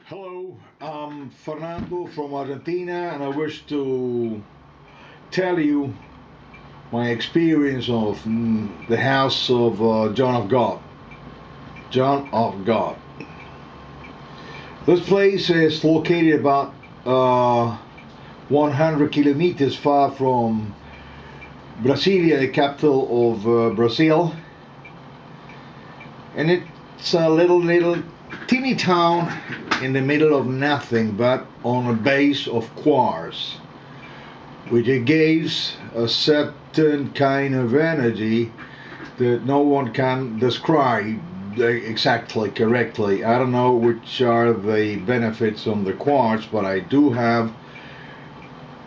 Hello, I'm Fernando from Argentina, and I wish to tell you my experience of the house of John of God. John of God. This place is located about 100 kilometers far from Brasilia, the capital of Brazil, and it's a little teeny town in the middle of nothing, but on a base of quartz, which it gives a certain kind of energy that no one can describe exactly correctly. I don't know which are the benefits on the quartz, but I do have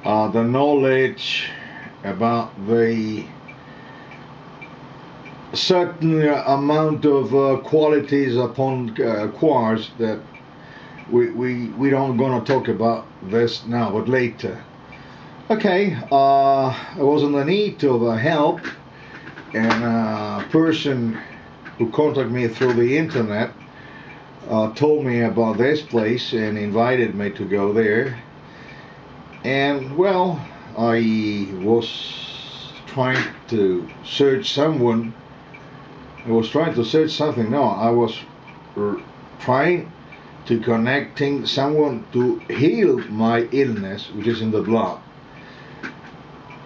the knowledge about the certain amount of qualities upon quartz that we don't gonna talk about this now, but later. Okay, I was in the need of help, and a person who contacted me through the internet told me about this place and invited me to go there. And well, I was trying to search someone. I was trying to search something. No, I was trying to connecting someone to heal my illness, which is in the blood.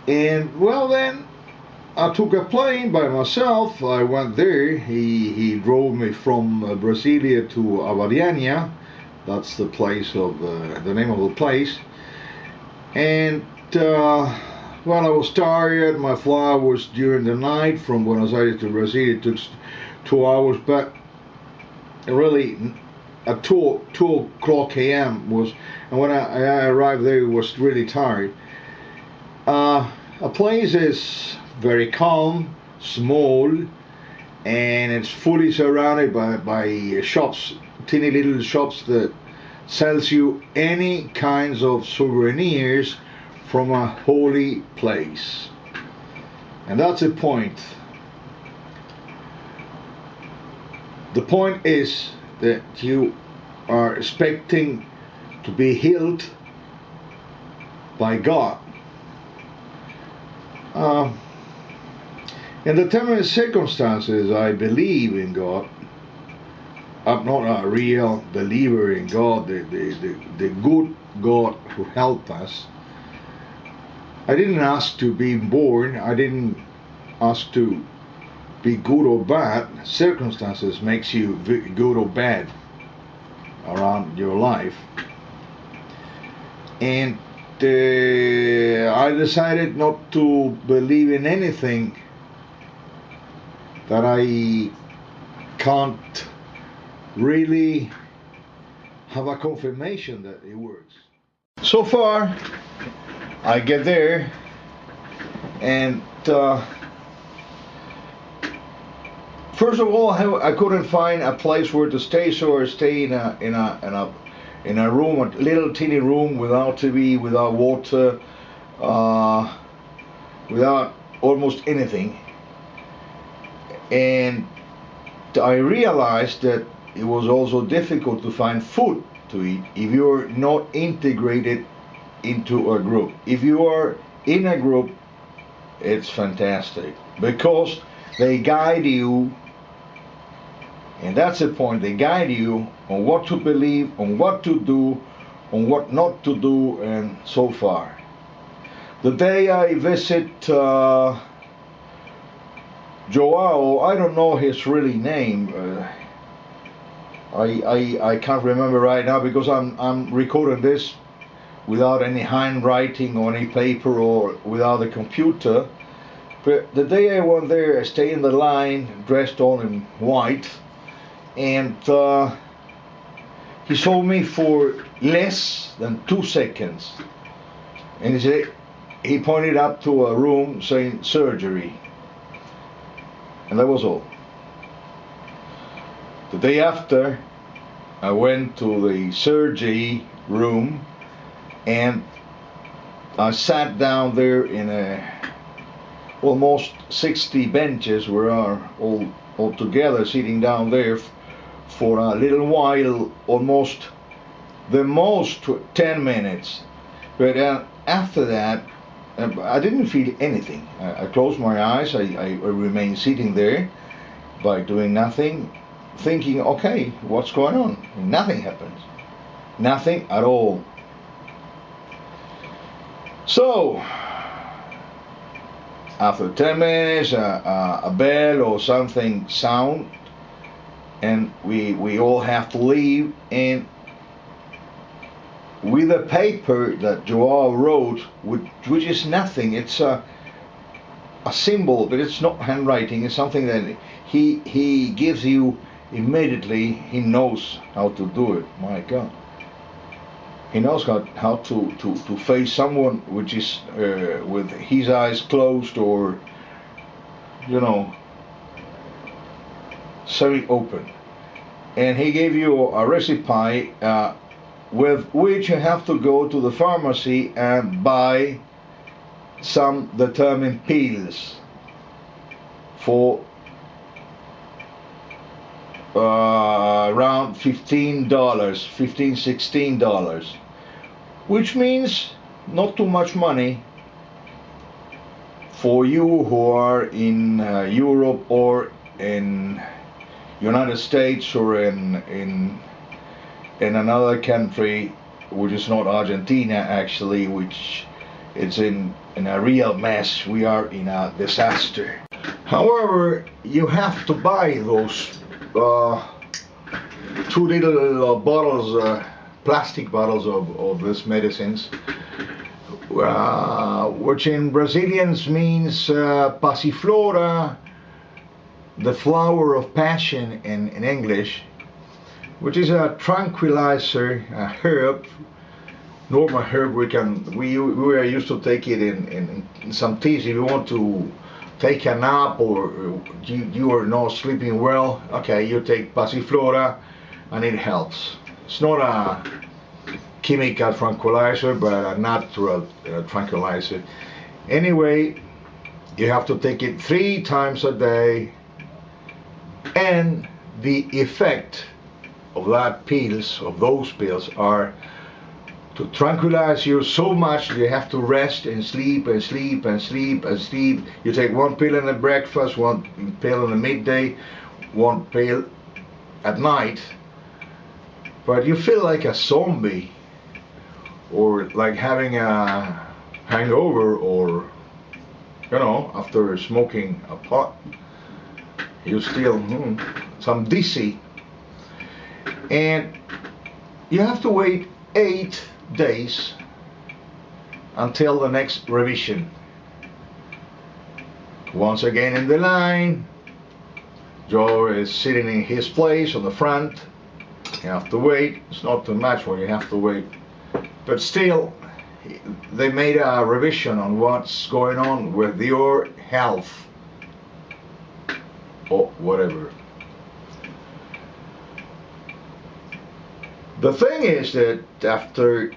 And well, then I took a plane by myself. I went there. He drove me from Brasilia to Avariania. That's the place of the name of the place. And well, I was tired. My flight was during the night from Buenos Aires to Brasilia. It took 2 hours, but really at 2 o'clock a.m. was, and when I arrived there, I was really tired. A place is very calm, small, and it's fully surrounded by shops, teeny little shops that sells you any kinds of souvenirs from a holy place. And that's the point. The point is that you are expecting to be healed by God. In determined circumstances, I believe in God. I'm not a real believer in God, the good God who helped us. I didn't ask to be born. I didn't ask to be good or bad. Circumstances makes you good or bad around your life. And I decided not to believe in anything that I can't really have a confirmation that it works. So far, I get there, and first of all, I couldn't find a place where to stay, so I stay in a room, a little teeny room, without TV, without water, without almost anything. And I realized that it was also difficult to find food to eat if you're not integrated into a group. If you are in a group, it's fantastic because they guide you, and that's the point. They guide you on what to believe, on what to do, on what not to do, and so far. The day I visit Joao, I don't know his really name. I can't remember right now because I'm recording this without any handwriting on any paper or without a computer. But the day I went there, I stayed in the line, dressed all in white, and he saw me for less than 2 seconds, and he pointed up to a room saying surgery, and that was all. The day after, I went to the surgery room, and I sat down there in almost 60 benches. We are all together sitting down there for a little while, almost the most 10 minutes. But after that, I didn't feel anything. I closed my eyes, I remained sitting there by doing nothing, thinking, okay, what's going on? And nothing happens. Nothing at all. So, after 10 minutes, a bell or something sound, and we all have to leave, and with a paper that Joao wrote, which is nothing, it's a symbol, but it's not handwriting, it's something that he gives you immediately. He knows how to do it. My God. He knows how to face someone which is with his eyes closed or, you know, semi-open. And he gave you a recipe with which you have to go to the pharmacy and buy some determined pills for around $15, $16, which means not too much money for you who are in Europe or in United States or in another country which is not Argentina, actually, which it's in a real mess. We are in a disaster. However, you have to buy those 2 little bottles, plastic bottles of these medicines, which in Brazilians means passiflora, the flower of passion in English, which is a tranquilizer, a herb, normal herb. We are used to take it in some teas. If you want to take a nap or you are not sleeping well, okay, you take passiflora and it helps. It's not a chemical tranquilizer, but a natural tranquilizer. Anyway, you have to take it 3 times a day, and the effect of those pills are to tranquilize you so much that you have to rest and sleep and sleep and sleep and sleep. You take 1 pill in the breakfast, 1 pill in the midday, 1 pill at night, but you feel like a zombie, or like having a hangover, or, you know, after smoking a pot, you still some dizzy. And you have to wait 8 days until the next revision. Once again in the line, Joe is sitting in his place on the front. You have to wait. It's not too much when you have to wait, but still they made a revision on what's going on with your health or whatever. The thing is that after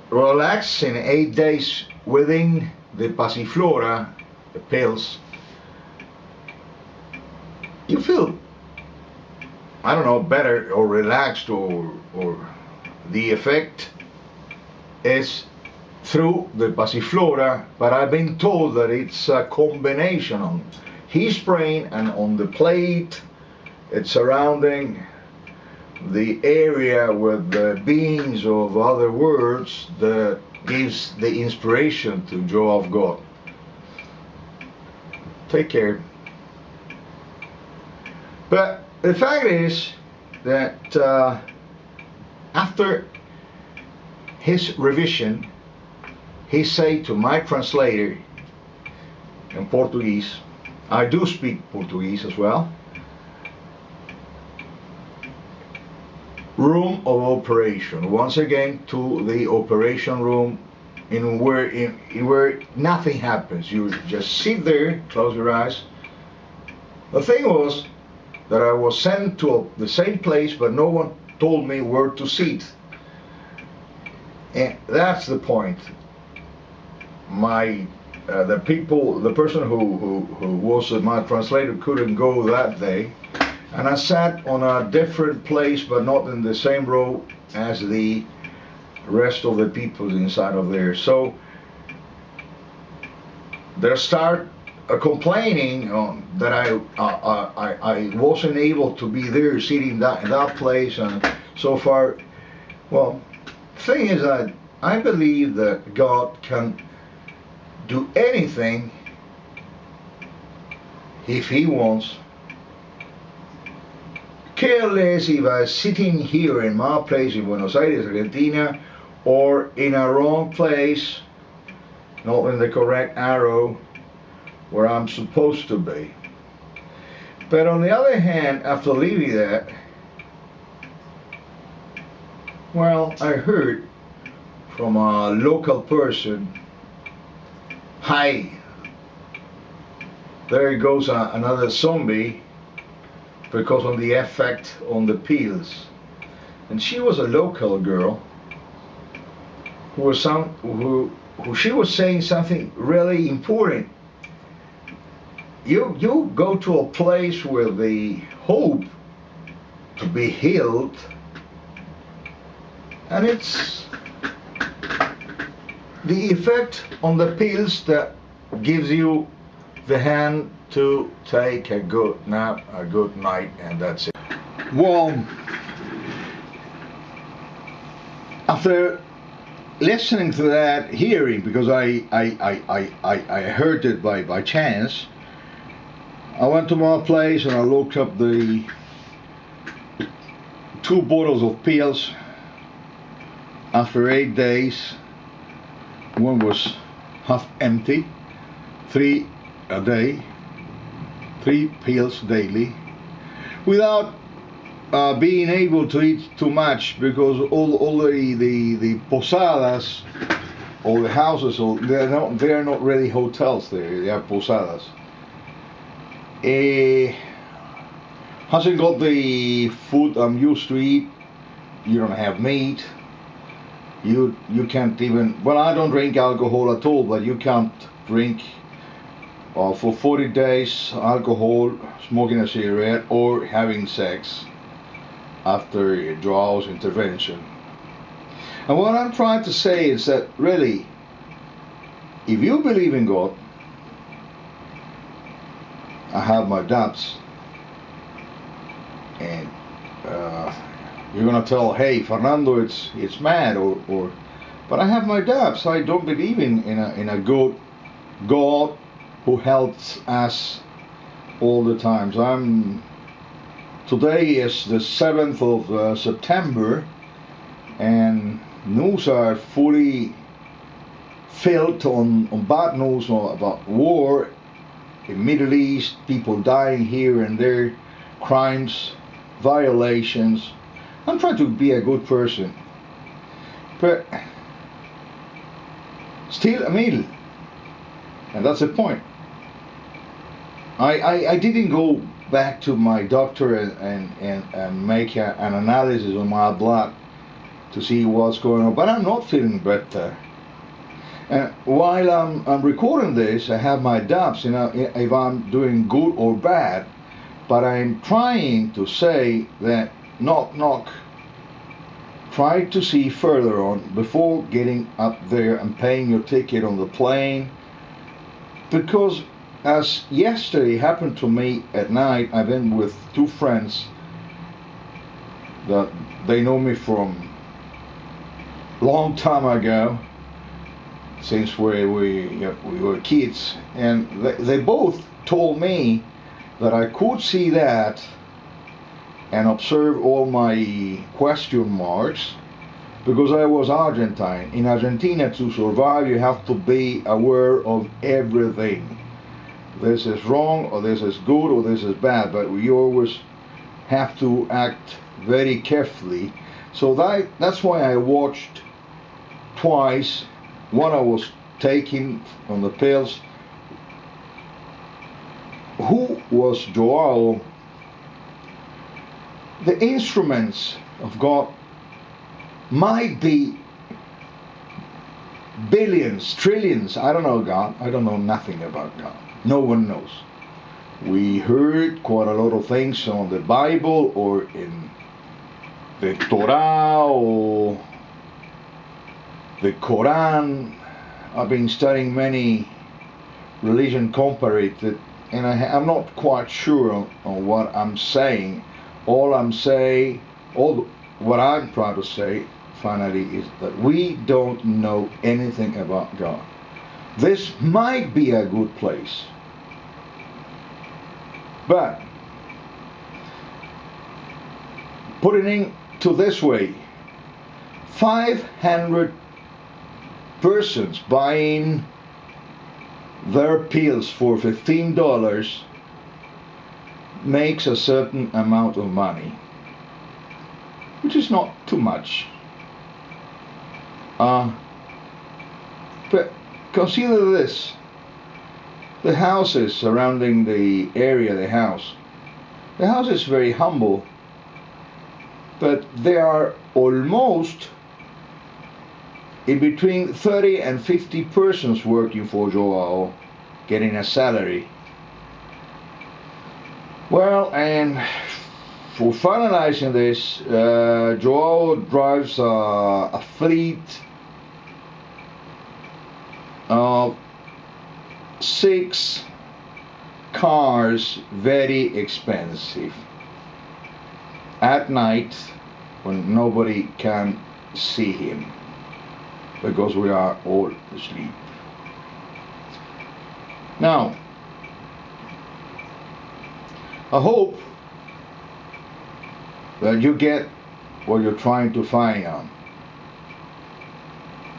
relaxing 8 days within the passiflora, the pills, you feel, I don't know, better or relaxed, or the effect is through the passiflora. But I've been told that it's a combination on his brain and on the plate it's surrounding the area with the beings of other words that gives the inspiration to Joe of God. Take care. But the fact is that after his revision, he said to my translator in Portuguese, I do speak Portuguese as well, room of operation. Once again to the operation room, in where nothing happens. You just sit there, close your eyes. The thing was that I was sent to the same place, but no one told me where to sit. And that's the point. The person who was my translator couldn't go that day, and I sat on a different place, but not in the same row as the rest of the people inside of there. So they start complaining that I wasn't able to be there sitting in that place and so far. Well, the thing is that I believe that God can do anything if He wants. Care less if I'm sitting here in my place in Buenos Aires, Argentina, or in a wrong place, not in the correct arrow where I'm supposed to be. But on the other hand, after leaving that, well, I heard from a local person, hi, there goes another zombie because of the effect on the pills. And she was a local girl who she was saying something really important. You go to a place where they hope to be healed, and it's the effect on the pills that gives you the hand to take a good nap, a good night, and that's it. Well, after listening to that hearing, because I heard it by chance, I went to my place and I looked up the 2 bottles of pills. After 8 days, one was half empty, 3 a day, 3 pills daily, without being able to eat too much, because all the posadas, all the houses, they're not really hotels there, they are posadas. Hasn't got the food I'm used to eat. You don't have meat. You can't even, well, I don't drink alcohol at all, but you can't drink for 40 days alcohol, smoking a cigarette, or having sex after Joao's intervention. And what I'm trying to say is that really, if you believe in God, I have my doubts, and you're gonna tell, hey, Fernando, it's mad, or but I have my doubts. I don't believe in a good God who helps us all the times. Today is the 7th of September, and news are fully filled on bad news about war in Middle East, people dying here and there, crimes, violations. I'm trying to be a good person, but still a middle, and that's the point. I didn't go back to my doctor and make an analysis of my blood to see what's going on, but I'm not feeling better. And while I'm recording this, I have my doubts, if I'm doing good or bad, but I'm trying to say that knock knock, try to see further on before getting up there and paying your ticket on the plane, because as yesterday happened to me at night, I've been with 2 friends that they know me from long time ago, since we were kids, and they both told me that I could see that and observe all my question marks, because I was Argentine. In Argentina, to survive, you have to be aware of everything. This is wrong, or this is good, or this is bad, but we always have to act very carefully. So that's why I watched twice. One, I was taking on the pills. Who was Joao? The instruments of God might be billions, trillions. I don't know God. I don't know nothing about God. No one knows. We heard quite a lot of things on the Bible or in the Torah or the Quran. I've been studying many religion comparative, and I'm not quite sure on what I'm saying. All I'm what I'm trying to say finally is that we don't know anything about God. This might be a good place, but putting it to this way, 500 persons buying their pills for $15 makes a certain amount of money, which is not too much. But consider this: the houses surrounding the area, the house is very humble, but there are almost in between 30 and 50 persons working for Joao, getting a salary. Well, and for finalizing this, Joao drives a fleet of 6 cars, very expensive, at night when nobody can see him because we are all asleep. Now, I hope that you get what you're trying to find out.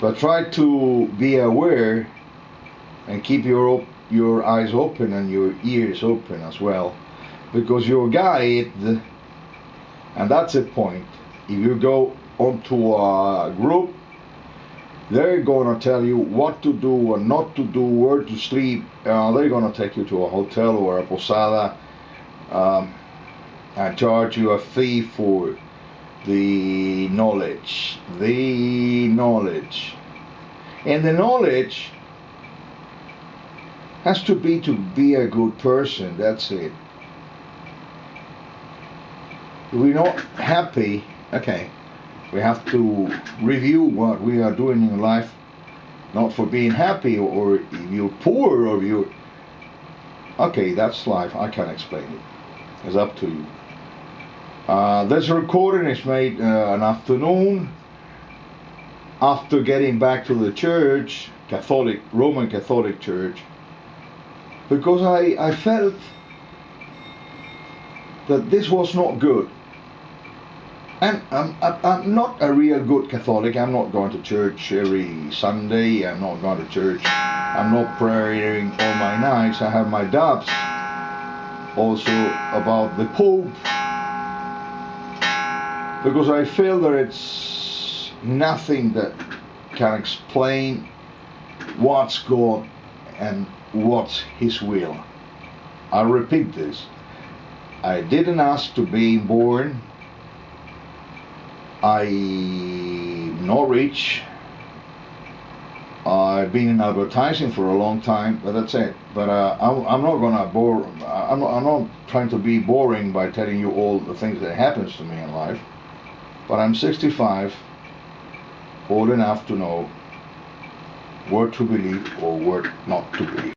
But try to be aware and keep your eyes open and your ears open as well, because your guide, and that's the point, if you go onto a group, they're gonna tell you what to do and not to do, where to sleep. They're gonna take you to a hotel or a posada and charge you a fee for the knowledge. And the knowledge has to be a good person. That's it. If we're not happy, okay, we have to review what we are doing in life, not for being happy, or if you're poor, or you're okay, that's life. I can't explain it. It's up to you. This recording is made an afternoon after getting back to the church, Roman Catholic Church, because I felt that this was not good. And I'm not a real good Catholic. I'm not going to church every Sunday. I'm not going to church. I'm not praying all my nights. I have my doubts also about the Pope, because I feel that it's nothing that can explain what's God and what's His will. I repeat this. I didn't ask to be born. I'm not rich. I've been in advertising for a long time, but that's it. But I'm not gonna bore. I'm not trying to be boring by telling you all the things that happens to me in life. But I'm 65, old enough to know what to believe or what not to believe.